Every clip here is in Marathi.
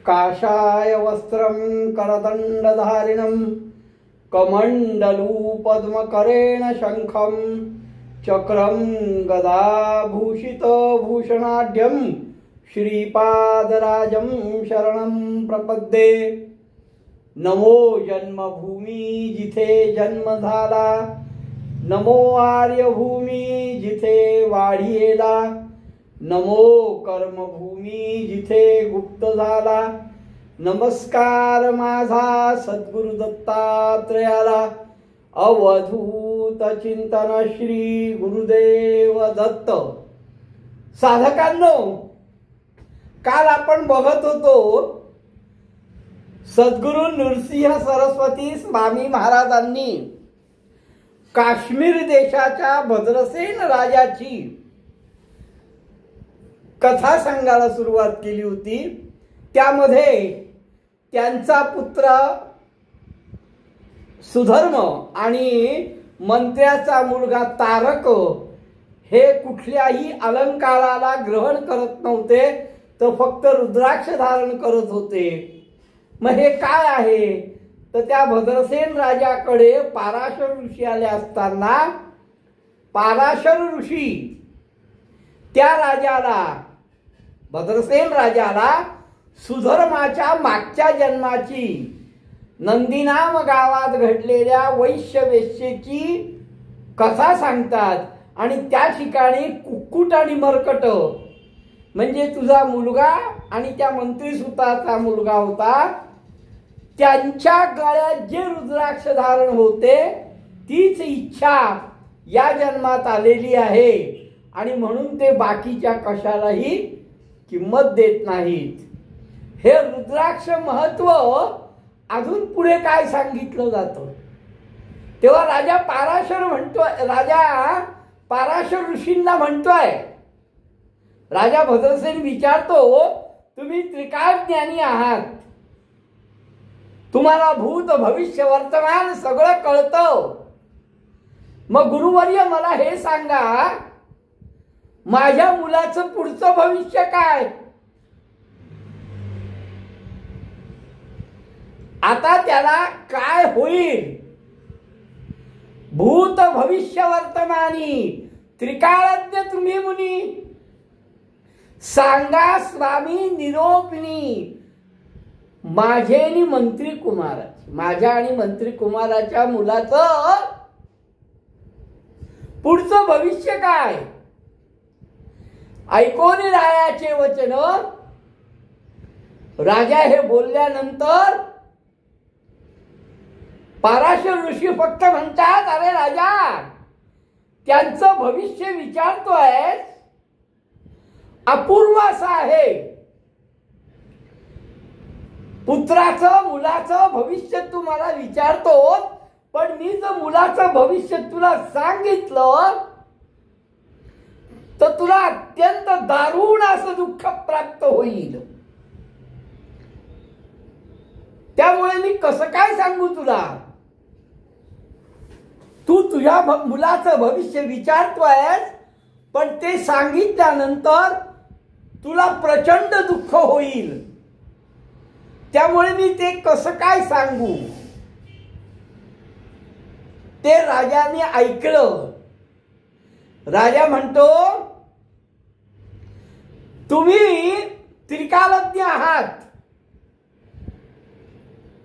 काषाय वस्त्रं करदण्डधारिणं कमण्डलूपद्मकरेण शङ्खं चक्रं गदाभूषितभूषणाढ्यं श्रीपादराजं शरणं प्रपद्ये। नमो जन्मभूमी जिथे जन्म झाला, नमो आर्यभूमी जिथे वाढीला, नमो कर्मभूमी जिथे गुप्त झाला। नमस्कार माझा सद्गुरु दत्तात्रयाला, अवधूत चिंतन श्री गुरुदेव दत्त। साधकांनो, काल आपण बघत होतो सद्गुरु नृसिंह सरस्वती स्वामी महाराजांनी काश्मीर देशाच्या भद्रसेन राजाची कथा सांगायला सुरुवात केली होती। त्यामध्ये त्यांचा पुत्र सुधर्म आणि मंत्र्याचा मुलगा तारक हे कुठल्याही अलंकाराला ग्रहण करत नव्हते, तर फक्त रुद्राक्ष धारण करत होते। मग हे काय आहे, तर त्या भद्रसेन राजाकडे पाराशर ऋषी आले असताना पाराशर ऋषी त्या राजाला, भद्रसेन राजाला सुधर्माच्या मागच्या जन्माची नंदीनाम गावात घडलेल्या वैश्यवेश्येची कथा सांगतात। आणि त्या ठिकाणी कुक्कुट आणि मरकट म्हणजे तुझा मुलगा आणि त्या मंत्री सुताचा मुलगा होता, त्यांच्या गळ्यात जे रुद्राक्ष धारण होते तीच इच्छा या जन्मात आलेली आहे, आणि म्हणून ते बाकीच्या कशालाही किंमत देत नाहीत। हे रुद्राक्ष महत्व अजून पुढे काय सांगितलं जातं, तेव्हा राजा पाराशर ऋषींना म्हणतोय, राजा भद्रसेन विचारतो, तुम्ही त्रिकालज्ञानी आहात, तुम्हाला भूत भविष्य वर्तमान सगळं कळतं, मग गुरुवर्य मला हे सांगा, माझ्या मुलाचं पुढचं भविष्य काय? आता त्याला काय होईल? भूत भविष्य वर्तमानी त्रिकालज्ञ तुम्ही मुनी, सांगा स्वामी निरोपिणी माझे आणि मंत्री कुमाराचे, माझ्या आणि मंत्री कुमाराच्या मुलाचं पुढचं भविष्य काय? ऐकून रायाचे वचन राजा हे बोलल्यानंतर पाराशर ऋषी फक्त म्हणतात, अरे राजा, त्यांचं भविष्य विचारतोय, अपूर्व असं आहे, पुत्राचं मुलाचं भविष्य तू मला विचारतो, पण मी जर मुलाचं भविष्य तुला सांगितलं तर तुला अत्यंत दारुण असं दुःख प्राप्त होईल। त्यामुळे मी कसं काय सांगू तुला? तू तुझ्या मुलाचं भविष्य विचारतोयस, पण ते सांगितल्यानंतर तुला प्रचंड दुःख होईल, त्यामुळे मी ते कसं काय सांगू? ते राजाने ऐकलं। राजा म्हणतो, तुम्ही त्रिकालज्ञ आहात,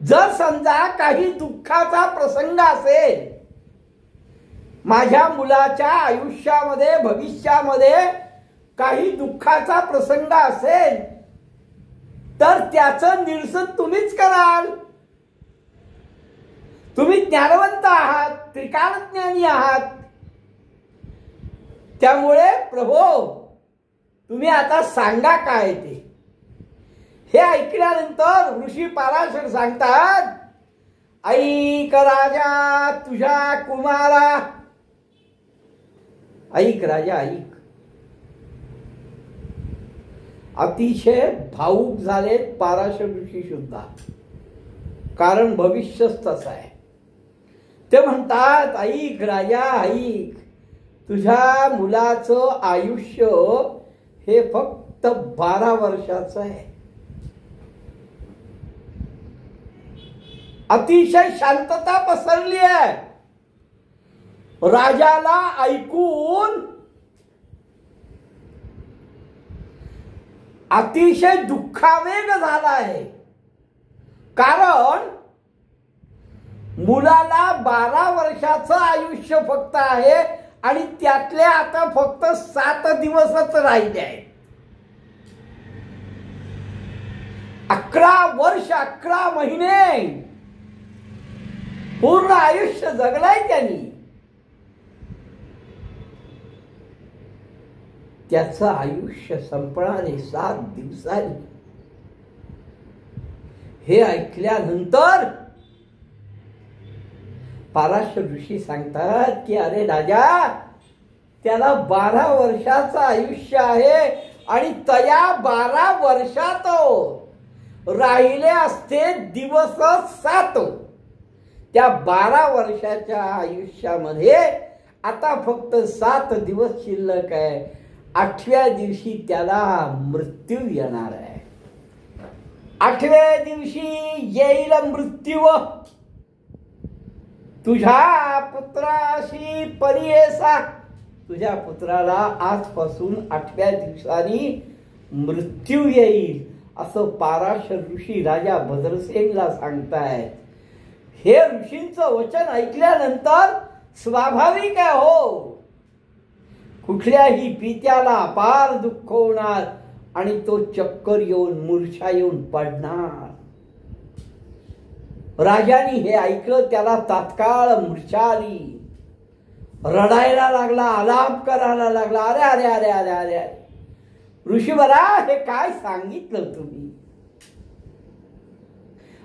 जर समजा काही दुःखाचा प्रसंग असेल माझ्या मुलाच्या आयुष्यामध्ये, भविष्यामध्ये काही दुःखाचा प्रसंग असेल, तर त्याचं निरसन तुम्हीच कराल। तुम्ही ज्ञानवंत आहात, त्रिकालज्ञानी आहात, त्यामुळे प्रभो तुम्ही आता सांगा काय ते। हे ऐकल्यानंतर ऋषी पाराशर सांगतात, ऐक राजा तुझ्या कुमारा, ऐक राजा ऐक। अतिशय भावुक झालेत पाराशर ऋषी सुद्धा, कारण भविष्यच तसं आहे। ते म्हणतात, ऐक राजा ऐक, तुझ्या मुलाचं आयुष्य हे फक्त 12 वर्षाचं आहे। अतिशय शांतता पसरली आहे. राजाला ऐकून अतिशय दुःखावेग झाला आहे. कारण मुलाला 12 वर्षाचं आयुष्य फक्त आहे आणि त्यातले आता फक्त 7 दिवसच राहिले आहेत. 11 वर्ष 11 महिने पूर्ण आयुष्य जगलाय त्यांनी. त्याचं आयुष्य संपणारे 7 दिवसांनी. हे ऐकल्यानंतर पाराशर ऋषी सांगतात की अरे राजा, त्याला 12 वर्षाचं आयुष्य आहे आणि त्या 12 वर्षात राहिले असते दिवस 7. त्या 12 वर्षाच्या आयुष्यामध्ये आता फक्त 7 दिवस शिल्लक आहे. 8व्या दिवशी त्याला मृत्यू येणार आहे. 8व्या दिवशी येईल मृत्यू. तुझ्या पुत्राशी परियेसा, तुझ्या पुत्राला आजपासून 8व्या दिवसांनी मृत्यू येईल असं पाराशर ऋषी राजा भद्रसेनला सांगतायत. हे ऋषींचं वचन ऐकल्यानंतर स्वाभाविक आहे हो, कुठल्याही पित्याला अपार दुःख होणार आणि तो चक्कर येऊन मूर्छा येऊन पडणार. राजाने हे ऐकलं, त्याला तात्काळ मूर्छा आली. रडायला लागला, आलाप करायला लागला. अरे अरे अरे अरे अरे अरे ऋषीवरा, हे काय सांगितलं तुम्ही?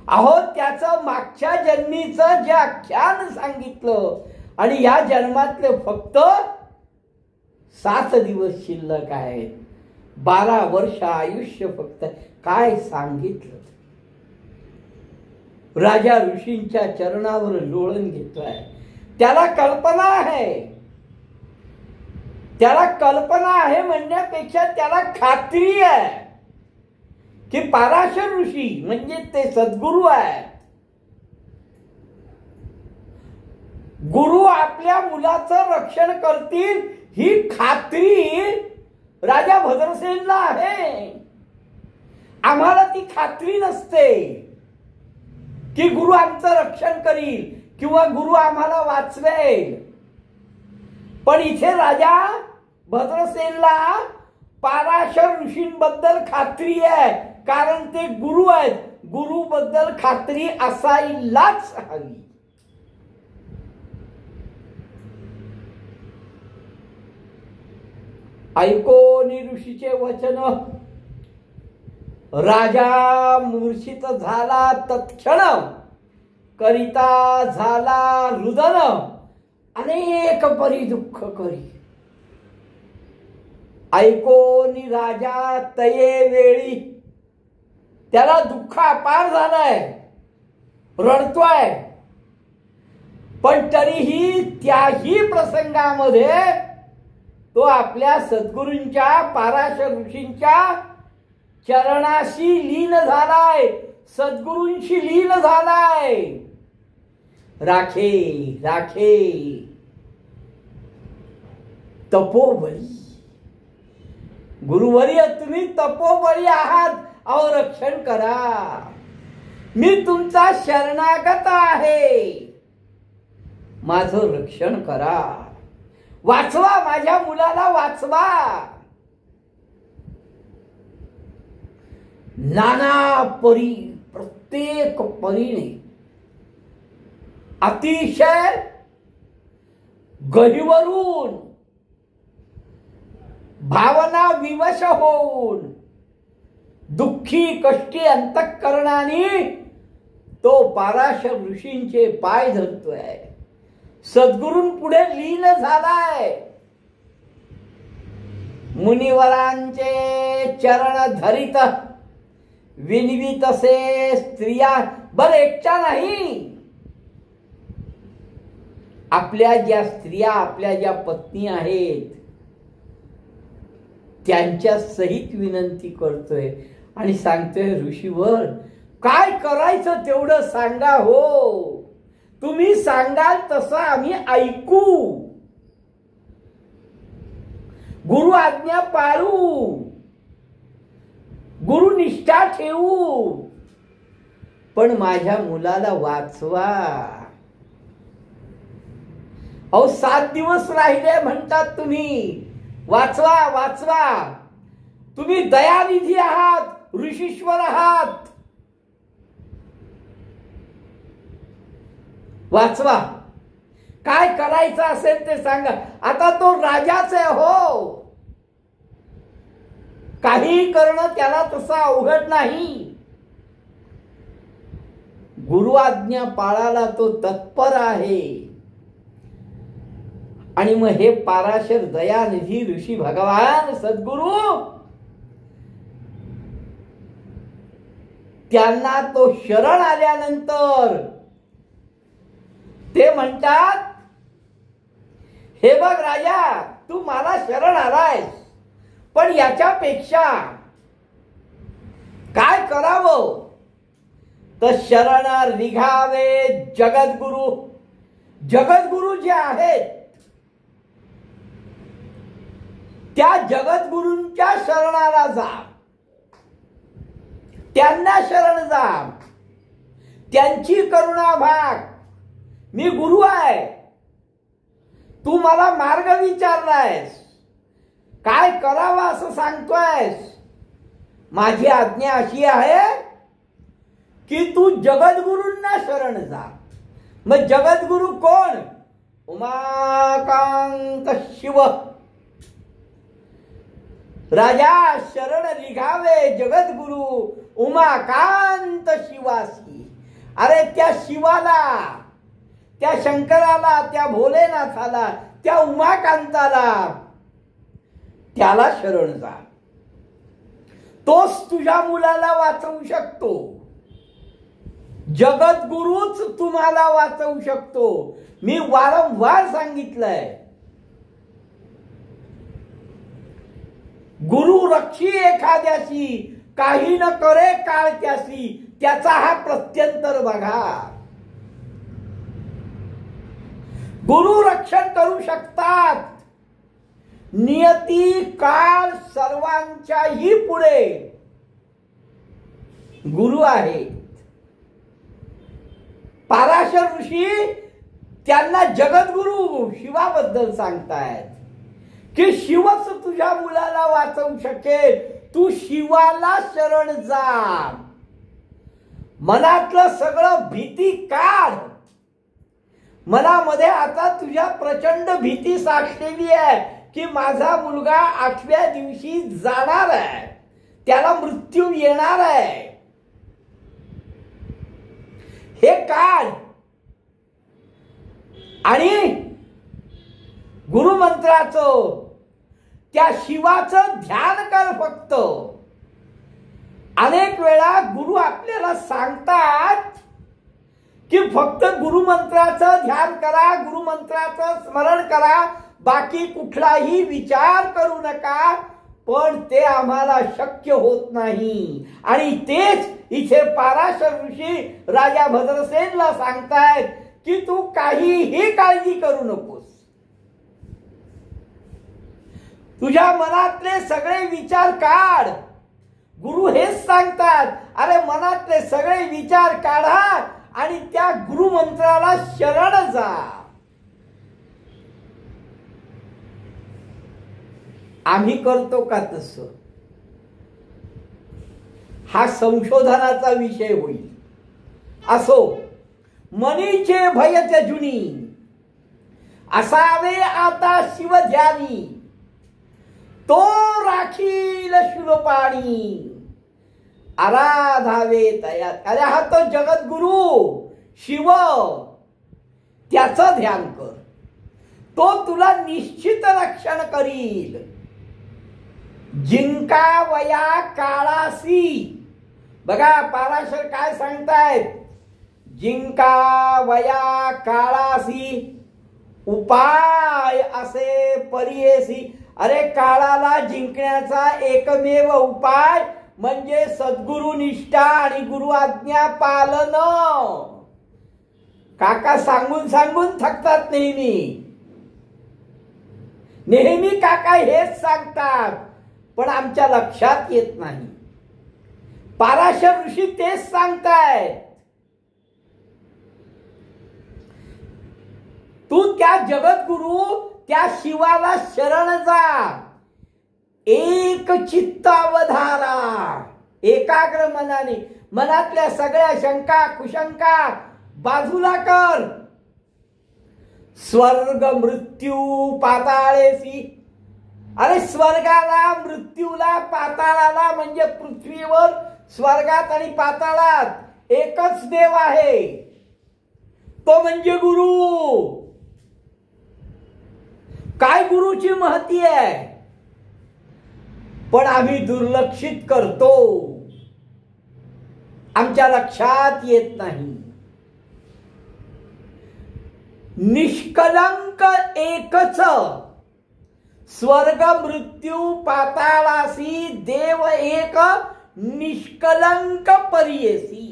अहो, त्याचं मागच्या जन्मीचं जे आख्यान सांगितलं आणि या जन्मातले फक्त 7 दिवस शिल्लक आहेत. 12 वर्ष आयुष्य फक्त. काय सांगितलं? राजा ऋषींच्या चरणावर लोळण घेतोय. त्याला कल्पना आहे. त्याला कल्पना आहे म्हणण्यापेक्षा त्याला खात्री आहे की पाराशर ऋषी म्हणजे ते सद्गुरू आहेत. गुरु आपल्या मुलाचं रक्षण करतील ही खात्री राजा भद्रसेनला आहे. आम्हाला ती खात्री नसते की गुरु आमचं रक्षण करील किंवा गुरु आम्हाला वाचवेल. पण इथे राजा भद्रसेनला पाराशर ऋषींबद्दल खात्री आहे, कारण ते गुरु आहेत. गुरु बद्दल खात्री असायलाच हवी. ऐकोनी ऋषीचे वचन राजा मूर्छित झाला. तत्क्षण करिता झाला रुदन, अनेक परी दुःख करी. ऐकोनी राजा तये वेळी, त्याला दुःख अपार झालंय, रडतोय. पण तरीही त्याही प्रसंगामध्ये तो आपल्या सद्गुरूंच्या पाराशर ऋषींच्या चरणाशी लीन झालाय, सद्गुरूंशी लीन झालाय. राखे राखे तपोबळी. गुरुवर्य, तुम्ही तपोबळी आहात, अहो रक्षण करा. मी तुमचा शरणागत आहे, माझं रक्षण करा. वाचवा, माझ्या मुलाला वाचवा. नाना परी, प्रत्येक परीने अतिशय गहिवरून भावना विवश होऊन दुःखी कष्टी अंतःकरणाने तो पाराशर ऋषींचे पाय धरतोय. सद्गुरूंपुढे लीन झालाय. मुनिवरांचे चरण धरित विनवीत असे स्त्रिया, बर एकटा नाही, आपल्या ज्या स्त्रिया, आपल्या ज्या पत्नी आहेत त्यांच्या सहित विनंती करतोय आणि सांगतोय, ऋषीवर काय करायचं तेवढं सांगा हो. तुम्ही सांगाल तसं आम्ही ऐकू, गुरु आज्ञा पाळू, गुरुनिष्ठा ठेवू. पण माझ्या मुलाला वाचवा. अहो 7 दिवस राहिले म्हणतात तुम्ही. वाचवा वाचवा. तुम्ही दयानिधी आहात, ऋषीश्वर आहात. वाचवा. काय करायचं असेल ते सांगा. आता तो राजाच आहे हो. काही करणं त्याला तसं अवघड नाही. गुरु आज्ञा पाळायला तो तत्पर आहे. आणि मग हे पाराशर दयानिधी ऋषी भगवान सद्गुरु त्यांना तो शरण आल्यानंतर ते म्हणतात, हे बघ राजा, तू मला शरण आलायस, पण याच्यापेक्षा काय करावं. तर शरण निघावे जगद्गुरु. जगद्गुरु जे आहेत त्या जगद्गुरूंच्या शरणाला जा. त्यांना शरण जा. त्यांची करुणा भाग. मी गुरु आहे, तू मला मार्ग विचारलायस, काय करावं असं सांगतोयस. माझी आज्ञा अशी आहे की तू जगद्गुरूंना शरण जा. मग जगद्गुरु कोण? उमाकांत शिव. राजा शरण निघावे जगद्गुरु उमाकांत शिवासी. अरे त्या शिवाला, त्या शंकराला, त्या भोलेनाथाला, त्या उमाकांताला, त्याला शरण जा. तोच तुझ्या मुलाला वाचवू शकतो. जगद्गुरूच तुम्हाला वाचवू शकतो. मी वारंवार सांगितलंय, गुरु रक्षी एखाद्याशी, काही न करे काळ त्यासी. त्याचा हा प्रत्यंतर बघा. गुरु रक्षण करू शकतात. नियती काळ सर्वांच्याही पुढे गुरु आहेत. पाराशर ऋषी त्यांना जगद्गुरु शिवाबद्दल सांगतायत की शिवच तुझ्या मुलाला वाचवू शकेल. तू शिवाला शरण जा. मनातलं सगळं भीती काढ. मनामध्ये आता तुझ्या प्रचंड भीती साठलेली आहे की माझा मुलगा 8व्या दिवशी जाणार आहे, त्याला मृत्यू येणार आहे. हे काढ आणि गुरुमंत्राचं, त्या शिवाचं ध्यान कर फक्त. अनेक वेळा गुरु आपल्याला सांगतात की फक्त गुरुमंत्राचं ध्यान करा, गुरुमंत्राचं स्मरण करा, बाकी कुठलाही विचार करू नका. पण ते आम्हाला शक्य होत नाही. आणि तेच इथे पाराशर ऋषी राजा भद्रसेनला सांगतायत की तू काहीही काळजी करू नकोस. तुझ्या मनातले सगळे विचार काढ. गुरु हेच सांगतात, अरे मनातले सगळे विचार काढा आणि त्या गुरुमंत्राला शरण जा. आम्ही करतो का तसं? हा संशोधनाचा विषय होईल. असो, मनीचे भय त्यजुनी असावे आता शिव ध्यानी. तो राखील शूलपाणी आराधावे तयात. अरे हा तो जगद्गुरु शिव, त्याचं ध्यान कर. तो तुला निश्चित रक्षण करील. जिंकावया काळासी. बघा पाराशर काय सांगतायत, जिंकावया काळासी उपाय असे परियेसी. अरे काळाला जिंकण्याचा एकमेव उपाय म्हणजे सद्गुरु निष्ठा आणि गुरु आज्ञा पालन. काका सांगून सांगून थकतात नेहमी नेहमी काका हेच सांगतात, पण आमच्या लक्षात येत नाही. पाराशर ऋषी तेच सांगतायत. तू त्या जगद्गुरु त्या शिवाला शरण जा. एक चित्त अवधारा, एकाग्र मनाने मनातल्या सगळ्या शंका कुशंका बाजूला कर. स्वर्ग मृत्यू पाताळेसी. अरे स्वर्गाला मृत्यूला पाताळाला म्हणजे पृथ्वीवर स्वर्गात आणि पाताळात एकच देव आहे, तो म्हणजे गुरु. काय गुरुची महती आहे, पण आम्ही दुर्लक्षित करतो, आमच्या लक्षात येत नाही. निष्कलंक एकच, स्वर्ग मृत्यू पाताळासी देव एक, निष्कलंक परियेसी.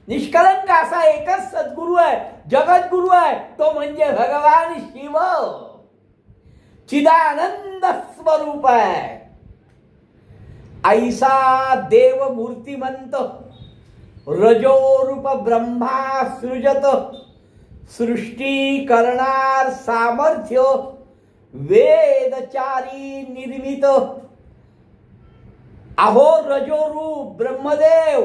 निष्कलंक असा एकच सद्गुरु आहे, जगद्गुरु आहे, तो म्हणजे भगवान शिव. चिदानंद स्वरूप आहे. ऐसा देव मूर्तिमंत रजोरूप ब्रह्मा सृजत. सृष्टी करणार सामर्थ्य वेदचारी निर्मित. अहो रजोरूप ब्रह्मदेव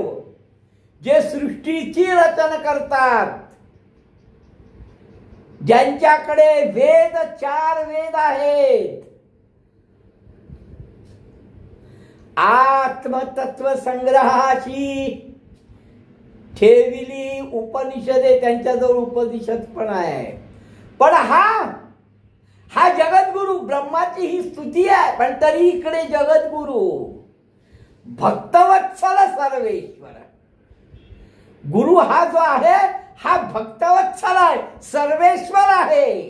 जे सृष्टीची रचना करतात, ज्यांच्याकडे वेद 4 वेद आहेत. आत्मतत्व संग्रहाची ठेविली उपनिषदे, त्यांच्याजवळ उपनिषद पण आहे. पण हा जगद्गुरु ब्रह्माची ही स्तुती आहे, पण तरी इकडे जगद्गुरु भक्तवत्सल सर्वेश्वर. गुरु हा जो आहे हा भक्तवत्सल आहे, सर्वेश्वर आहे.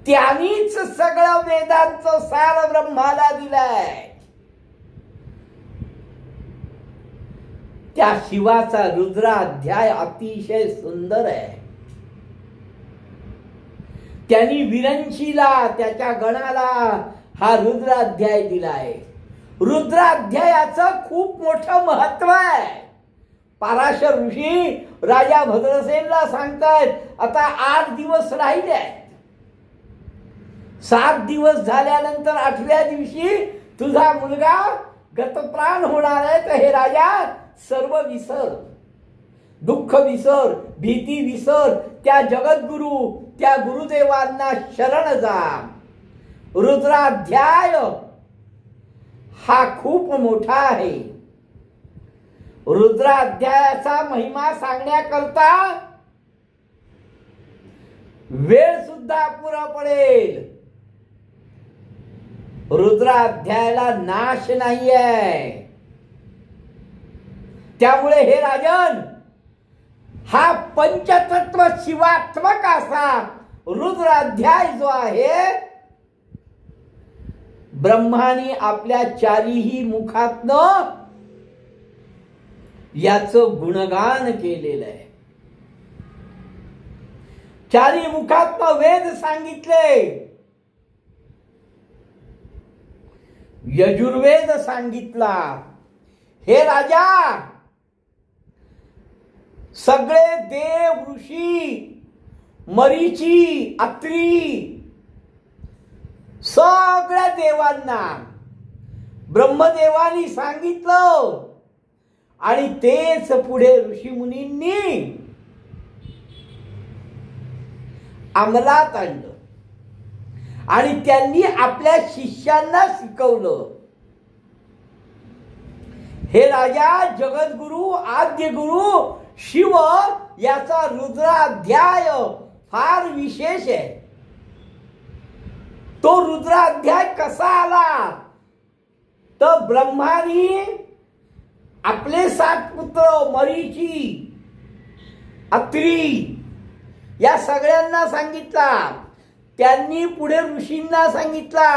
त्यांनीच सगळं वेदांचं सार ब्रह्माला दिलंय. त्या शिवाचा रुद्राध्याय अतिशय सुंदर आहे. त्यांनी विरंशीला त्याच्या गणाला हा रुद्राध्याय दिलाय. रुद्राध्यायाचं खूप मोठं महत्व आहे. पाराशर ऋषी राजा भद्रसेनला सांगतायत, आता 8 दिवस राहिले आहेत. 7 दिवस झाल्यानंतर 8व्या दिवशी तुझा मुलगा गतप्राण होणार आहे. तर हे राजा सर्व विसर, दुःख विसर, भीती विसर, त्या जगद्गुरु त्या गुरुदेवांना शरण जा. रुद्राध्याय हा खूप मोठा आहे. रुद्राध्यायाचा महिमा सांगण्याकरता वेळ सुद्धा पुरा पडेल. रुद्राध्यायाला नाश नाहीये. त्यामुळे हे राजन, हा पंचतत्व शिवात्मक असा रुद्राध्याय जो आहे, ब्रह्माने आपल्या 4ही मुखातनं याचं गुणगान केलेलं आहे. 4ही मुखातनं वेद सांगितले, यजुर्वेद सांगितला. हे राजा, सगळे देव ऋषी मरीची अत्री सगळ्या देवांना ब्रह्मदेवानी सांगितलं आणि तेच पुढे ऋषीमुनींनी अंमलात आणलं आणि त्यांनी आपल्या शिष्यांना शिकवलं. हे राजा, जगद्गुरु आद्य गुरु शिव याचा रुद्राध्याय फार विशेष आहे. तो रुद्राध्याय कसा आला तर ब्रह्मानी आपले 7 पुत्र मरीची अत्री या सगळ्यांना सांगितला. त्यांनी पुढे ऋषींना सांगितला.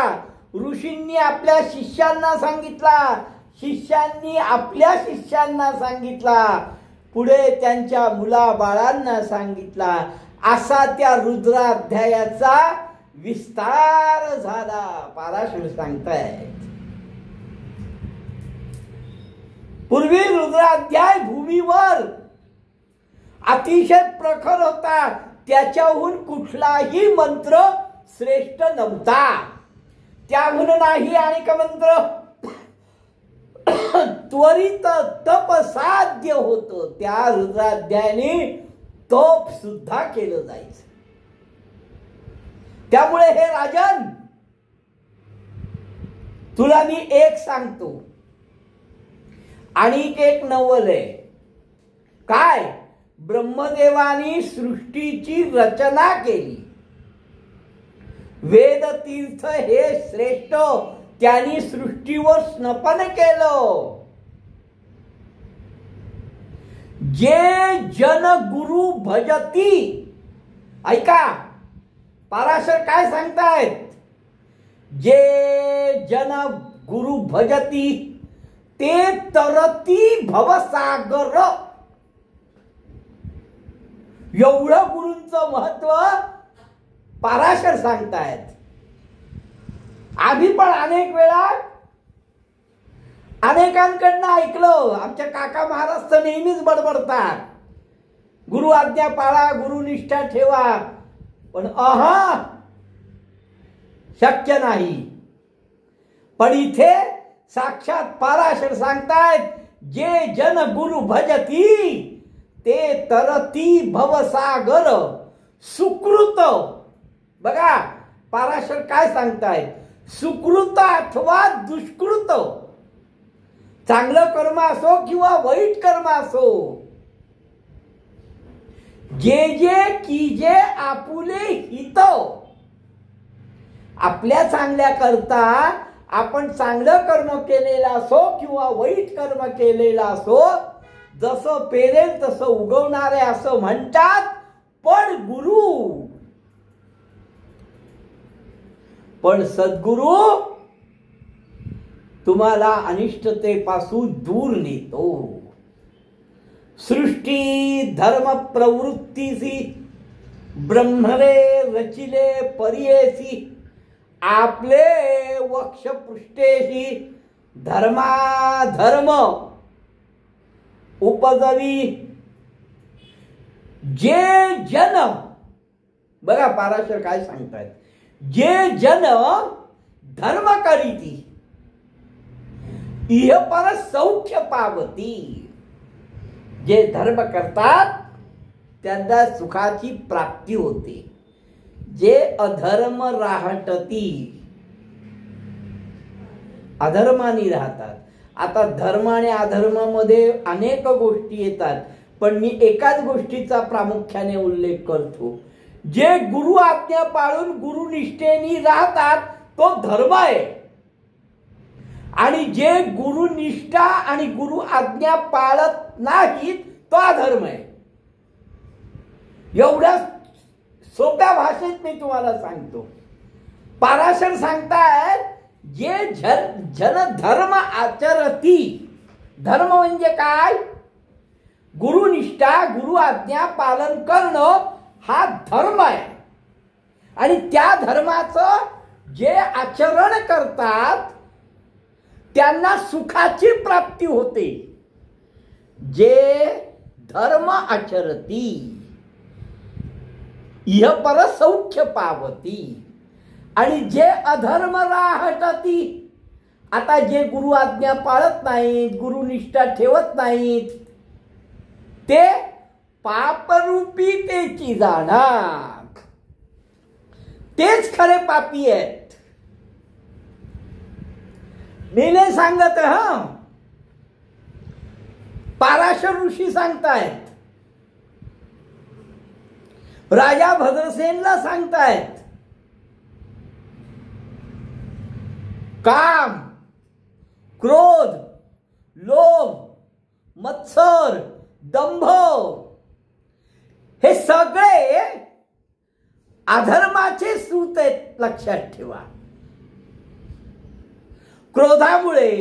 ऋषींनी आपल्या शिष्यांना सांगितला, शिष्यांनी आपल्या शिष्यांना सांगितला, पुढे त्यांच्या मुलाबाळांना सांगितला, असा त्या रुद्राध्यायाचा विस्तार झाला. पाराशर सांगतायत, पूर्वी रुद्राध्याय भूमीवर अतिशय प्रखर होता, त्याच्याहून कुठलाही मंत्र श्रेष्ठ नव्हता. त्याहून नाही अनेक मंत्र त्वरित तप साध्य होतं. त्या रुद्राध्यायाने तप सुद्धा केलं जायचं. त्यामुळे हे राजन, तुला मी एक सांगतो, आणि एक नवल आहे. काय? ब्रह्मदेवानी सृष्टीची रचना केली. वेदतीर्थ हे श्रेष्ठ, त्यांनी सृष्टीवर स्नपन केलं. जे जन गुरु भजती, ऐका पाराशर काय सांगतायत, जे जन गुरु भजती ते तरती भवसागर. एवढं गुरूंचं महत्व पाराशर सांगतायत. आम्ही पण अनेक वेळा अनेकांकडनं ऐकलं. आमच्या काका महाराज तर नेहमीच बडबडतात, गुरु आज्ञा पाळा, गुरुनिष्ठा ठेवा, पण शक्य नाही. पण इथे साक्षात पाराशर सांगतायत, जे जन गुरु भजती ते तरती भवसागर. सुकृत, बघा पाराशर काय सांगतायत, सुकृत अथवा दुष्कृत, चांगलं कर्म असो किंवा वाईट कर्म असो, जे जे कीजे आपुले हित. आपल्या चांगल्या करता आपण चांगलं कर्म केलेलं असो किंवा वाईट कर्म केलेलं असो, जसं पेरेल तसं उगवणार आहे असं म्हणतात. पण सद्गुरु तुम्हाला अनिष्टतेपासून दूर नेतो. सृष्टी धर्म प्रवृत्तीसी ब्रह्मरे रचिले परियेसी, आपले वक्षपृष्ठेशी धर्माधर्म उपजवी. जे जन, बघा पाराशर काय सांगतायत, जे जन धर्म करीती इह पर सौख्य पावती. जे धर्म करतात त्यांना सुखाची प्राप्ती होते. जे अधर्म राहटती, अधर्मानी राहतात. आता धर्म आणि अधर्मामध्ये अनेक गोष्टी येतात, पण मी एकाच गोष्टीचा प्रामुख्याने उल्लेख करतो. जे गुरु आज्ञा पाळून गुरुनिष्ठेने राहतात तो धर्म आहे, आणि जे गुरुनिष्ठा आणि गुरु आज्ञा पाळत नाहीत तो अधर्म आहे. एवढ्या सोप्या भाषेत मी तुम्हाला सांगतो. पाराशर सांगतायत, जे जन धर्म आचरती, धर्म म्हणजे काय? गुरुनिष्ठा, गुरु आज्ञा पालन करणं हा धर्म आहे. आणि त्या धर्माचं जे आचरण करतात त्यांना सुखाची प्राप्ती होते. जे धर्म आचरती इह पर सौख्य पावती, आणि जे अधर्म राहटती, आता जे गुरु आज्ञा पाळत नाहीत, गुरुनिष्ठा ठेवत नाहीत, ते पापरूपी त्याची जाणार, तेच खरे पापी आहेत. मी नाही सांगत, पाराशर ऋषी सांगतायत, राजा भद्रसेनला सांगतायत. काम, क्रोध, लोभ, मत्सर, दंभ हे सगळे अधर्माचे सूत आहेत, लक्षात ठेवा. क्रोधामुळे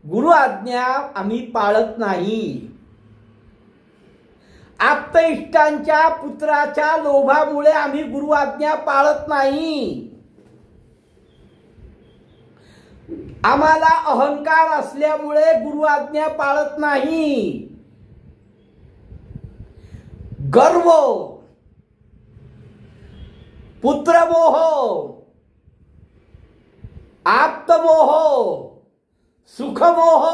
गुरु आज्ञा आम्ही पाळत नाही. आप्तइष्टांच्या पुत्राच्या लोभामुळे आम्ही गुरु आज्ञा पाळत नाही. आम्हाला अहंकार असल्यामुळे गुरु आज्ञा पाळत नाही. गर्व, पुत्रमोह, आप्तमोह, सुखमोह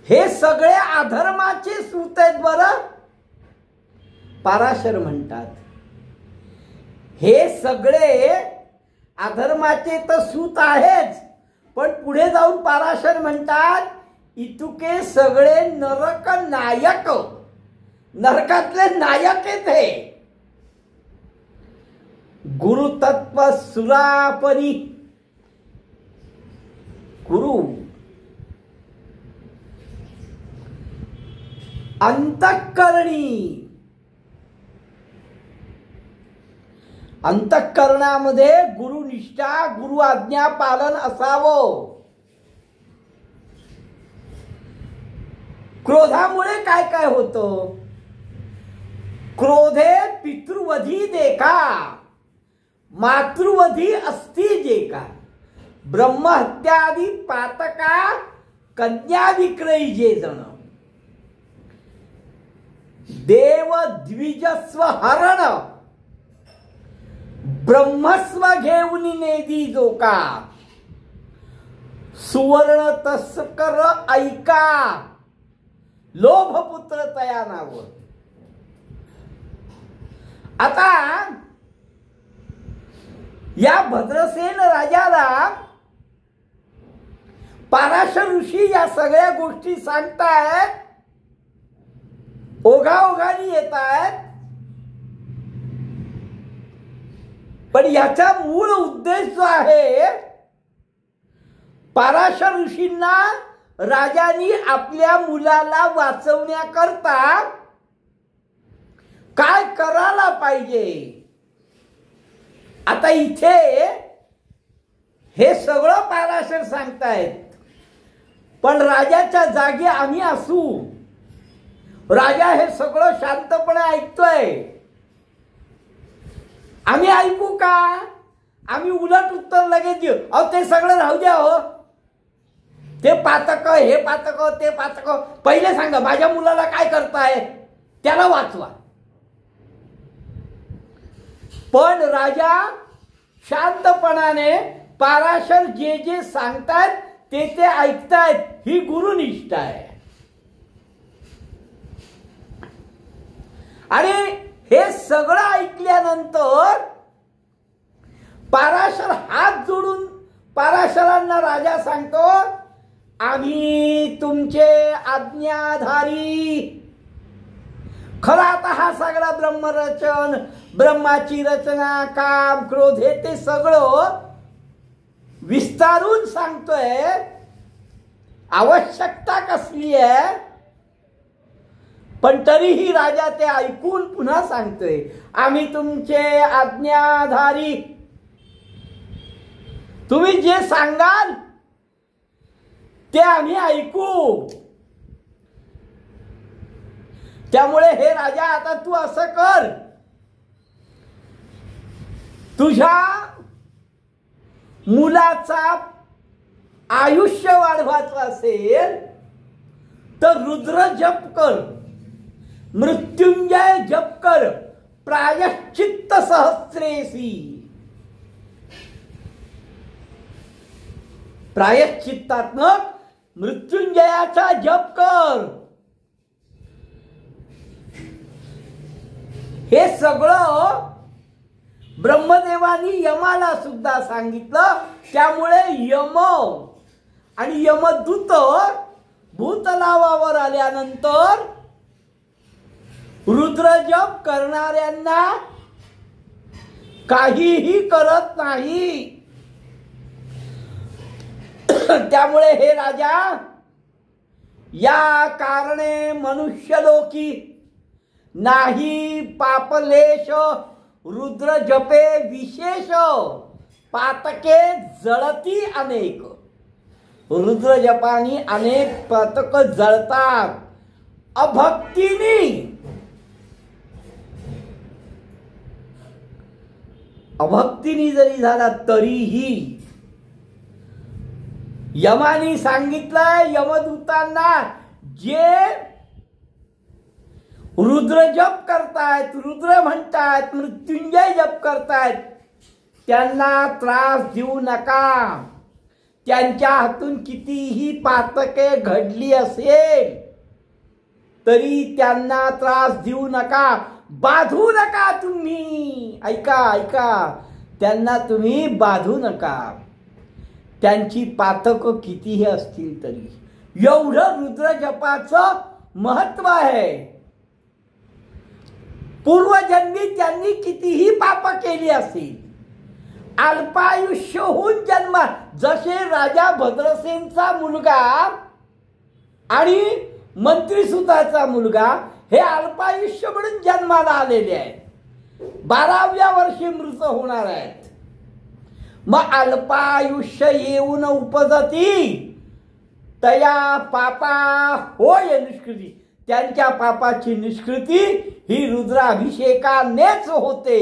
हे सगळे अधर्माचे सूत आहेत. बरं, पाराशर म्हणतात हे सगळे अधर्माचे तर सूत आहेच, पण पुढे जाऊन पाराशर म्हणतात इतुके सगळे नरक नायक, नरकातले नायक आहेत हे. गुरुतत्व सुरापरी गुरु अंतःकरणी, अंतःकरणामध्ये गुरुनिष्ठा, गुरु आज्ञा पालन असावं. क्रोधामुळे काय काय होतं? क्रोधे पितृवधी देखा, मातृवधी अस्ति जेका, ब्रह्महत्यादी पातका, कन्या विक्रयी जे जण, देव द्विजस्व हरण, ब्रह्मस्व घेऊन नेदी जोका, सुवर्ण तस्कर ऐका, लोभपुत्र तया नाव. आता या भद्रसेन राजाला पाराशर ऋषी या सगळ्या गोष्टी सांगतायत, ओघाओघानी येत आहेत. पण याचा मूळ उद्देश जो आहे, पाराशर ऋषींना राजांनी आपल्या मुलाला वाचवण्याकरता काय करायला पाहिजे. आता इथे हे सगळं पाराशर सांगतायत, पण राजाच्या जागी आम्ही असू, राजा हे सगळं शांतपणे ऐकतोय, आम्ही ऐकू का? आम्ही उलट उत्तर लगेच देऊ. अहो ते सगळं राहू द्या हो, ते पातक, हे पातक, ते पातक, पहिले सांगा माझ्या मुलाला काय करताय, त्याला वाचवा. पण राजा शांतपणाने पाराशर जे जे सांगतात ते ते ऐकतायत, ही गुरुनिष्ठा आहे. आणि हे सगळं ऐकल्यानंतर पाराशर हात जोडून पाराशरांना राजा सांगतो, आम्ही तुमचे आज्ञाधारी. खरा आता हा सगळा ब्रह्मरचन, ब्रह्माची रचना, काम, क्रोध हे ते सगळं विस्तारून सांगतोय. आवश्यकता कसली आहे, पण तरीही राजा ते ऐकून पुन्हा सांगतोय, आम्ही तुमचे आज्ञाधारी, तुम्ही जे सांगाल ते आम्ही ऐकू. त्यामुळे हे राजा आता तू असं कर, तुझ्या मुलाचा आयुष्य वाढवायचं असेल तर रुद्र जप कर, मृत्युंजय जप कर, प्रायश्चित्त सहस्रेसी. प्रायश्चित्तात्मक मृत्युंजयाचा जप कर. हे सगळं ब्रह्मदेवानी यमाला सुद्धा सांगितलं. त्यामुळे यम आणि यमदूत भूतलावावर आल्यानंतर रुद्रजप करणाऱ्यांना काहीही करत नाही. त्यामुळे हे राजा, या कारणे मनुष्यलोकी नाही पापलेश, रुद्र जपे विशेष, पातके जळती अनेक. रुद्र जपानी अनेक पातक जळतात अभक्तीनी. अभक्तीनी जरी झाला तरीही यमानी सांगितलंय यमदूतांना, जे रुद्र जप करतायत, रुद्र म्हणतायत, मृत्युंजय जप करतायत, त्यांना त्रास देऊ नका. त्यांच्या हातून कितीही पातके घडली असेल तरी त्यांना त्रास देऊ नका, बाधू नका तुम्ही. ऐका ऐका, त्यांना तुम्ही बाधू नका. त्यांची पातक कितीही असतील तरी. एवढं रुद्र जपाचं महत्व आहे. पूर्वजन्मी त्यांनी कितीही पाप केली असतील, अल्पायुष्य होऊन जन्म, जसे राजा भद्रसेनचा मुलगा आणि मंत्रीसुताचा मुलगा हे अल्पायुष्य म्हणून जन्माला आलेले आहेत, 12व्या वर्षी मृत होणार आहेत. मग अल्पायुष्य येऊन उपजती तया पापा होय निष्कृती. त्यांच्या पापाची निष्कृती ही रुद्राभिषेकानेच होते.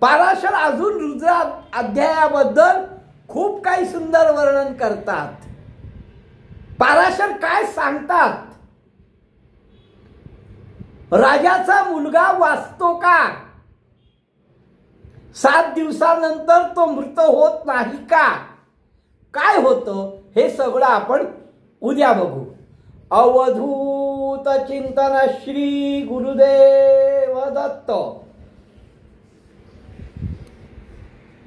पाराशर अजून रुद्र अध्यायाबद्दल खूप काही सुंदर वर्णन करतात. पाराशर काय सांगतात? राजाचा मुलगा वाचतो का? 7 दिवसानंतर तो मृत होत नाही का? काय होतं हे सगळं आपण उद्या बघू. अवधूत चिंतन श्री गुरुदेव दत्त.